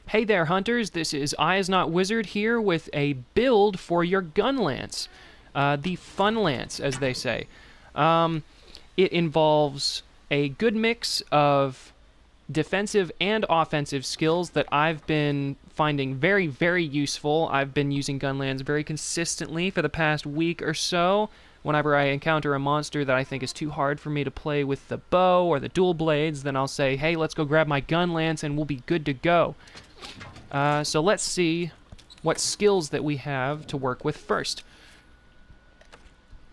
Hey there, hunters. This is iisnotwizard here with a build for your gunlance, the fun lance, as they say. It involves a good mix of defensive and offensive skills that I've been finding very, very useful. I've been using gunlance very consistently for the past week or so. Whenever I encounter a monster that I think is too hard for me to play with the bow or the dual blades, then I'll say, hey, let's go grab my gunlance and we'll be good to go. So let's see what skills that we have to work with first.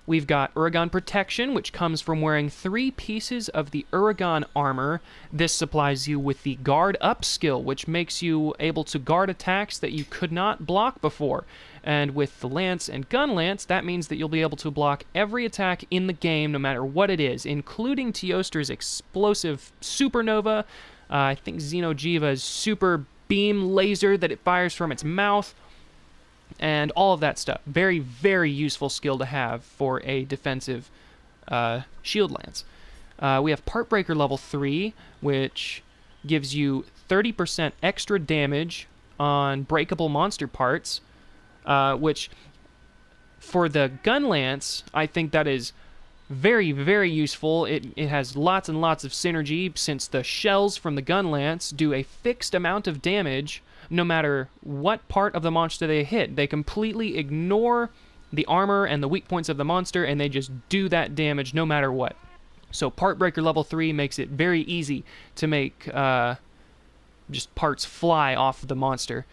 We've got Uragan Protection, which comes from wearing 3 pieces of the Uragan armor. This supplies you with the Guard Up skill, which makes you able to guard attacks that you could not block before. And with the Lance and Gun Lance, that means that you'll be able to block every attack in the game, no matter what it is, including Teoster's explosive Supernova, I think Xeno'jiiva's Super Beam laser that it fires from its mouth, and all of that stuff. Very, very useful skill to have for a defensive shield lance. We have Part Breaker level 3, which gives you 30% extra damage on breakable monster parts, which for the gun lance, I think that is very, very useful. It has lots and lots of synergy, since the shells from the gun lance do a fixed amount of damage no matter what part of the monster they hit. They completely ignore the armor and the weak points of the monster, and they just do that damage no matter what. So Part Breaker level 3 makes it very easy to make just parts fly off the monster.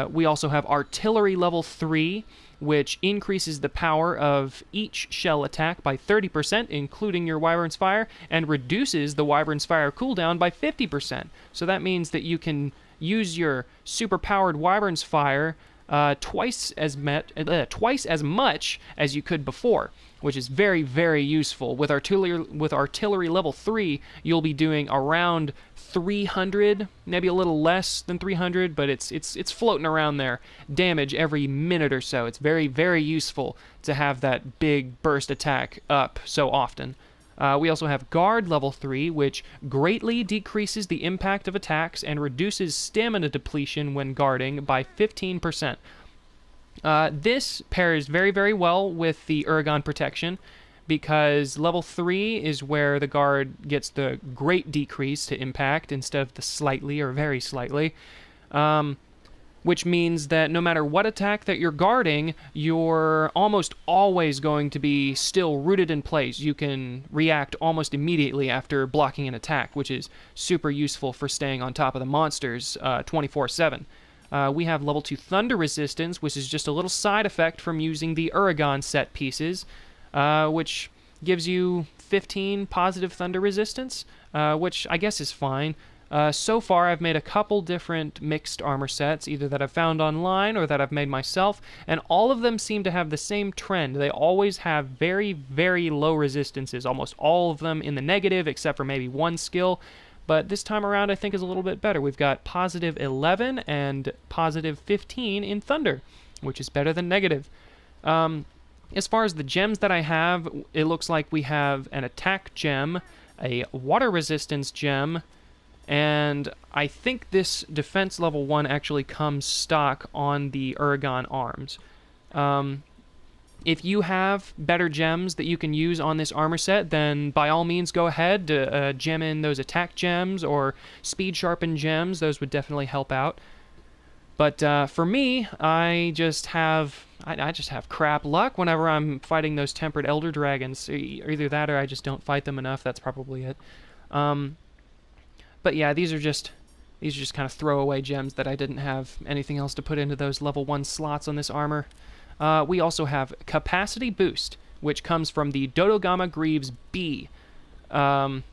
We also have Artillery level 3, which increases the power of each shell attack by 30%, including your Wyvern's Fire, and reduces the Wyvern's Fire cooldown by 50%. So that means that you can use your super-powered Wyvern's Fire twice as much as you could before, which is very, very useful. With artillery level 3, you'll be doing around 300, maybe a little less than 300, but it's floating around there, damage every minute or so. It's very, very useful to have that big burst attack up so often. We also have Guard level 3, which greatly decreases the impact of attacks and reduces stamina depletion when guarding by 15%. This pairs very, very well with the Uragan Protection, because level 3 is where the guard gets the great decrease to impact instead of the slightly or very slightly, which means that no matter what attack that you're guarding, you're almost always going to be still rooted in place. You can react almost immediately after blocking an attack, which is super useful for staying on top of the monsters 24/7. We have level 2 Thunder Resistance, which is just a little side effect from using the Uragan set pieces, which gives you 15 positive thunder resistance, which I guess is fine. So far, I've made a couple different mixed armor sets, either that I've found online or that I've made myself, and all of them seem to have the same trend. They always have very, very low resistances, almost all of them in the negative, except for maybe one skill. But this time around, I think is a little bit better. We've got positive 11 and positive 15 in Thunder, which is better than negative. As far as the gems that I have, it looks like we have an attack gem, a water resistance gem, and I think this defense level 1 actually comes stock on the Uragan arms. If you have better gems that you can use on this armor set, then by all means go ahead to gem in those attack gems or speed sharpen gems. Those would definitely help out. But for me, I just have crap luck whenever I'm fighting those tempered elder dragons. Either that or I just don't fight them enough. That's probably it. But yeah, these are just kind of throwaway gems that I didn't have anything else to put into those level 1 slots on this armor. We also have Capacity Boost, which comes from the Dodogama Greaves B. Dodogama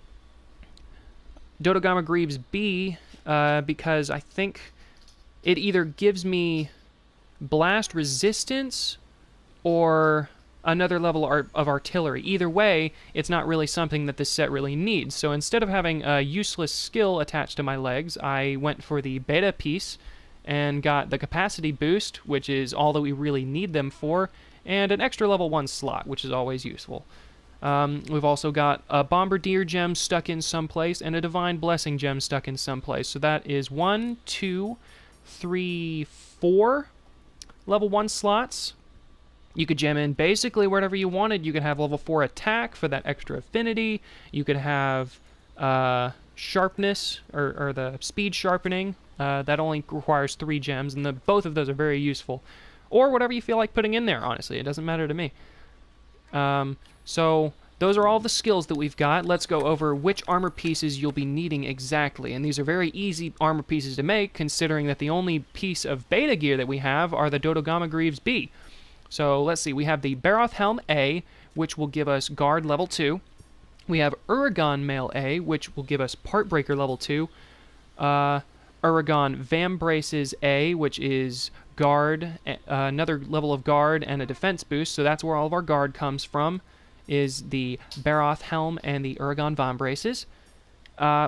Greaves B, because I think it either gives me blast resistance or another level of artillery. Either way, it's not really something that this set really needs. So instead of having a useless skill attached to my legs, I went for the beta piece and got the Capacity Boost, which is all that we really need them for, and an extra level 1 slot, which is always useful. We've also got a Bombardier gem stuck in someplace and a Divine Blessing gem stuck in someplace. So that is 1, 2, 3, 4 level 1 slots. You could gem in basically whatever you wanted. You could have level 4 attack for that extra affinity. You could have sharpness or the speed sharpening. That only requires 3 gems, and both of those are very useful. Or whatever you feel like putting in there, honestly. It doesn't matter to me. So those are all the skills that we've got. Let's go over which armor pieces you'll be needing exactly. And these are very easy armor pieces to make, considering that the only piece of beta gear that we have are the Dodogama Greaves B. So let's see, we have the Baroth Helm A, which will give us Guard level 2. We have Uragon Mail A, which will give us Part Breaker level 2. Uragon Vambraces A, which is Guard, another level of Guard and a defense boost, so that's where all of our Guard comes from, is the Baroth Helm and the Uragon Vambraces.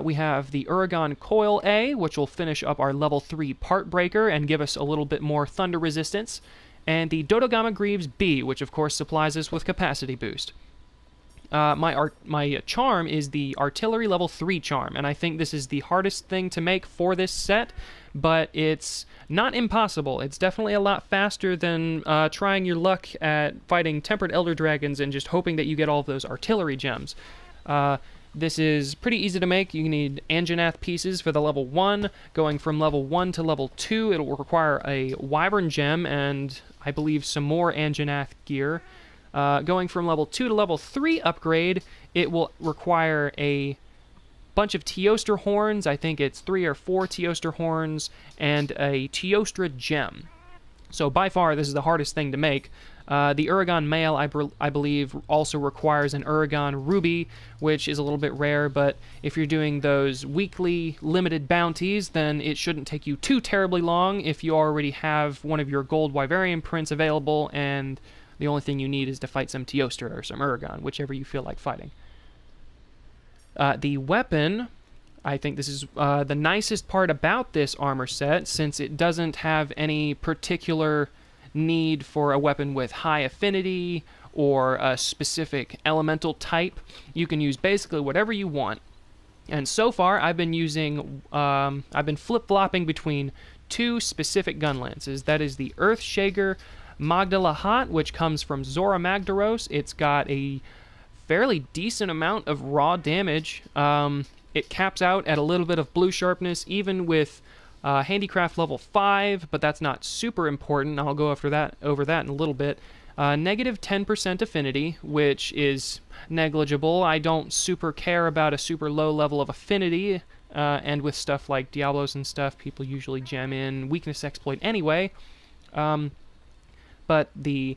We have the Uragon Coil A, which will finish up our level 3 Part Breaker and give us a little bit more thunder resistance. And the Dodogama Greaves B, which of course supplies us with capacity boost. My charm is the Artillery level 3 charm, and I think this is the hardest thing to make for this set, but it's not impossible. It's definitely a lot faster than trying your luck at fighting Tempered Elder Dragons and just hoping that you get all of those artillery gems. This is pretty easy to make. You need Anjanath pieces for the level 1. Going from level 1 to level 2, it will require a Wyvern gem and I believe some more Anjanath gear. Going from level 2 to level 3 upgrade, it will require a bunch of Teostra horns. I think it's 3 or 4 Teostra horns and a Teostra gem. So by far, this is the hardest thing to make. The Uragon Mail, I believe, also requires an Uragon Ruby, which is a little bit rare, but if you're doing those weekly limited bounties, then it shouldn't take you too terribly long if you already have one of your gold Wyverian prints available, and the only thing you need is to fight some Teostra or some Uragon, whichever you feel like fighting. The weapon, I think this is the nicest part about this armor set, since it doesn't have any particular need for a weapon with high affinity or a specific elemental type. You can use basically whatever you want. And so far, I've been flip-flopping between 2 specific gun lances. That is the Earthshaker Magdalahat, which comes from Zora Magdaros. It's got a fairly decent amount of raw damage. It caps out at a little bit of blue sharpness, even with Handicraft level 5, but that's not super important. I'll go over that in a little bit. Negative 10% affinity, which is negligible. I don't super care about a super low level of affinity, and with stuff like Diablos and stuff, people usually gem in Weakness Exploit anyway. But the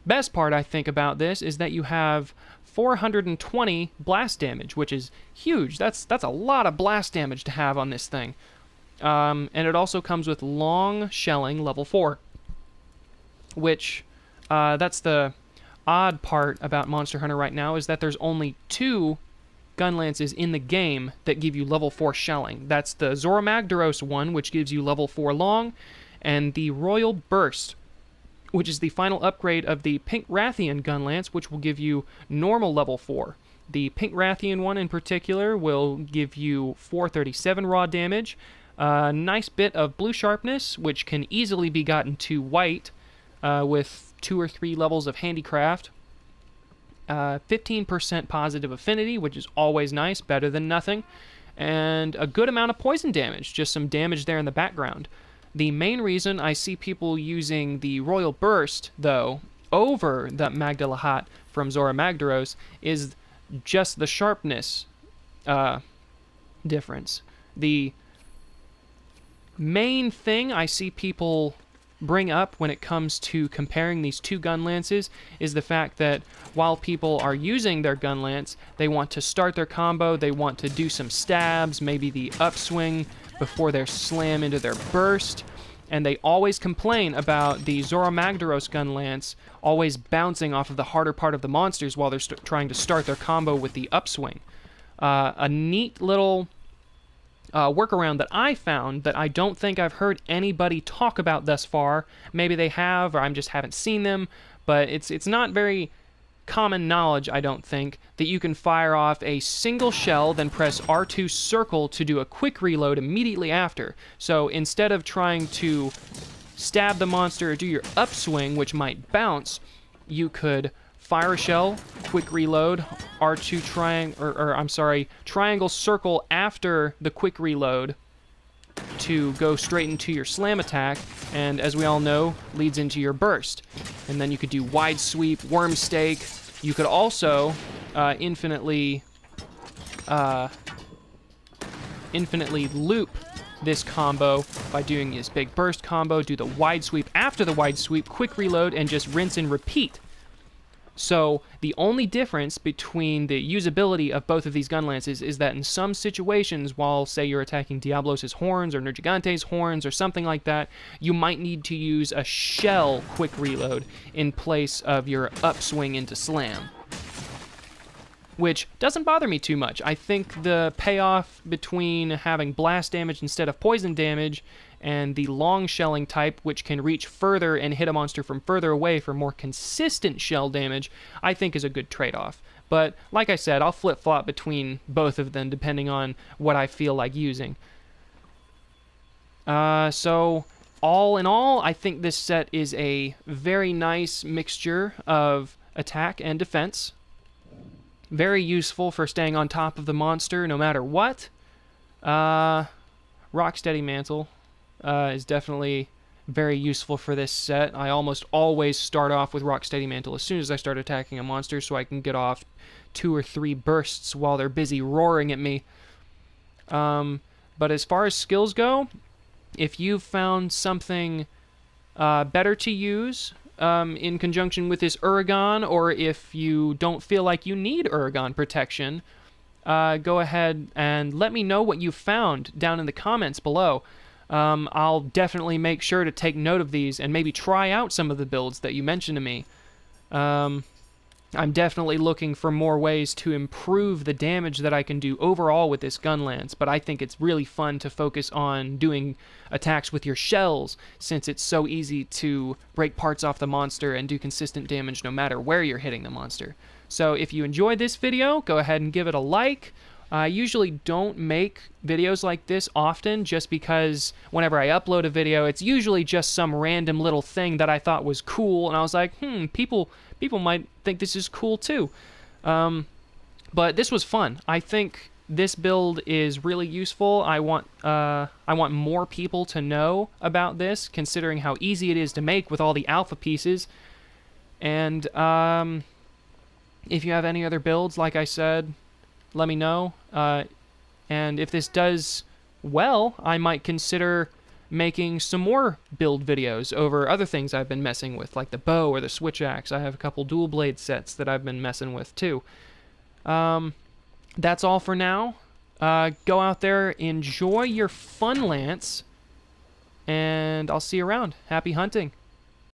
best part, I think, about this is that you have 420 blast damage, which is huge. That's a lot of blast damage to have on this thing. And it also comes with long shelling level 4, which that's the odd part about Monster Hunter right now, is that there's only 2 gun lances in the game that give you level 4 shelling. That's the Zora Magdaros one, which gives you level 4 long, and the Royal Burst, which is the final upgrade of the Pink Rathian gun lance, which will give you normal level 4. The Pink Rathian one in particular will give you 437 raw damage, a nice bit of blue sharpness, which can easily be gotten to white with 2 or 3 levels of handicraft. 15% positive affinity, which is always nice, better than nothing. And a good amount of poison damage, just some damage there in the background. The main reason I see people using the Royal Burst, though, over the Magdalahat from Zora Magdaros is just the sharpness difference. The main thing I see people bring up when it comes to comparing these 2 gun lances is the fact that while people are using their gun lance, they want to start their combo, they want to do some stabs, maybe the upswing before their slam into their burst, and they always complain about the Zora Magdaros gun lance always bouncing off of the harder part of the monsters while they're trying to start their combo with the upswing. A neat little workaround that I found that I don't think I've heard anybody talk about thus far. Maybe they have, or I just haven't seen them, but it's not very common knowledge, I don't think, that you can fire off a single shell, then press R2 circle to do a quick reload immediately after. So instead of trying to stab the monster or do your upswing, which might bounce, you could fire a shell, quick reload, R2 triangle circle after the quick reload to go straight into your slam attack, and as we all know, leads into your burst. And then you could do wide sweep, worm stake. You could also infinitely loop this combo by doing this big burst combo, do the wide sweep after the wide sweep, quick reload, and just rinse and repeat. So the only difference between the usability of both of these gun lances is that in some situations, while say you're attacking Diablos' horns or Nergigante's horns or something like that, you might need to use a shell quick reload in place of your upswing into slam, which doesn't bother me too much. I think the payoff between having blast damage instead of poison damage and the long shelling type, which can reach further and hit a monster from further away for more consistent shell damage, I think is a good trade-off. But like I said, I'll flip-flop between both of them depending on what I feel like using. So all in all, I think this set is a very nice mixture of attack and defense. Very useful for staying on top of the monster no matter what. Rocksteady Mantle is definitely very useful for this set. I almost always start off with Rocksteady Mantle as soon as I start attacking a monster so I can get off 2 or 3 bursts while they're busy roaring at me. But as far as skills go, if you've found something better to use in conjunction with this Uragan, or if you don't feel like you need Uragan protection, go ahead and let me know what you found down in the comments below. I'll definitely make sure to take note of these and maybe try out some of the builds that you mentioned to me. I'm definitely looking for more ways to improve the damage that I can do overall with this gun lance, but I think it's really fun to focus on doing attacks with your shells, since it's so easy to break parts off the monster and do consistent damage no matter where you're hitting the monster. So if you enjoyed this video, go ahead and give it a like. I usually don't make videos like this often just because whenever I upload a video, it's usually just some random little thing that I thought was cool, and I was like, people might think this is cool too. But this was fun. I think this build is really useful. I want more people to know about this, considering how easy it is to make with all the alpha pieces. And if you have any other builds, like I said, let me know, and if this does well, I might consider making some more build videos over other things I've been messing with, like the bow or the switch axe. I have a couple dual blade sets that I've been messing with too. That's all for now. Go out there, enjoy your fun lance, and I'll see you around. Happy hunting.